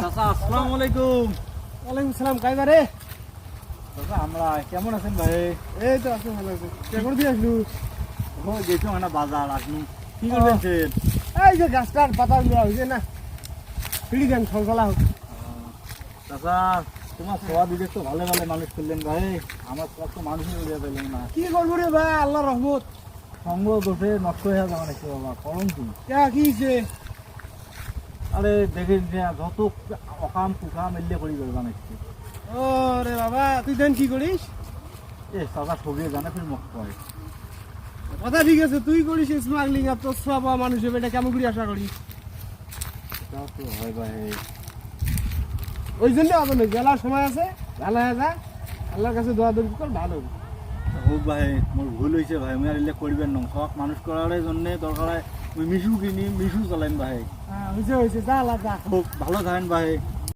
চাচা আসসালামু আলাইকুম। ওয়ালাইকুম সালাম। কাইবারে চাচা আমরা কেমন আছেন ভাই? এই তো আছি, ভালো আছি। কেমন দিয়ে আসলু? গেছো না বাজার আসলু। কি করবেন? এই যে গাছটার পাতা দেওয়া হয়েছে না, পিড়ি দেন ফলফলা হোক। চাচা তোমার সবাই দিকে তো ভালো ভালো মানুষ করলেন ভাই, আমার কত মানুষই উড়িয়ে পেলেন না। কি করবো রে ভাই, আল্লাহ রহমত। সঙ্গ দোষে নষ্ট হয়ে যাওয়া নাকি বাবা, করম তুমি। কি হয়েছে? আরে দেখেন যে যত অকাম কুকাম এলে করি করবা নাকি। ও রে বাবা, তুই দেন কি করিস? এ চাচা ঠকিয়ে জানে ফির মুখ করে। কথা ঠিক আছে, তুই করিস স্মাগলিং, আর তোর সব মানুষ হবে, এটা কেমন করে আশা করিস? এটাও তো হয় ভাই। ওই জন্য আপনার গেলার সময় আছে, ভালো হয়ে যা, আল্লাহর কাছে দোয়া দোয়া কর, ভালো হবে। হোক ভাই, মোর ভুল হয়েছে ভাই, আমি আর এলে করবেন না। সব মানুষ করার জন্য দরকার হয় ওই মিশু কিনি, মিশু চালাইন ভাই। হ্যাঁ হয়েছে হয়েছে, যা আল্লাহ যা। হোক ভালো থাকেন ভাই।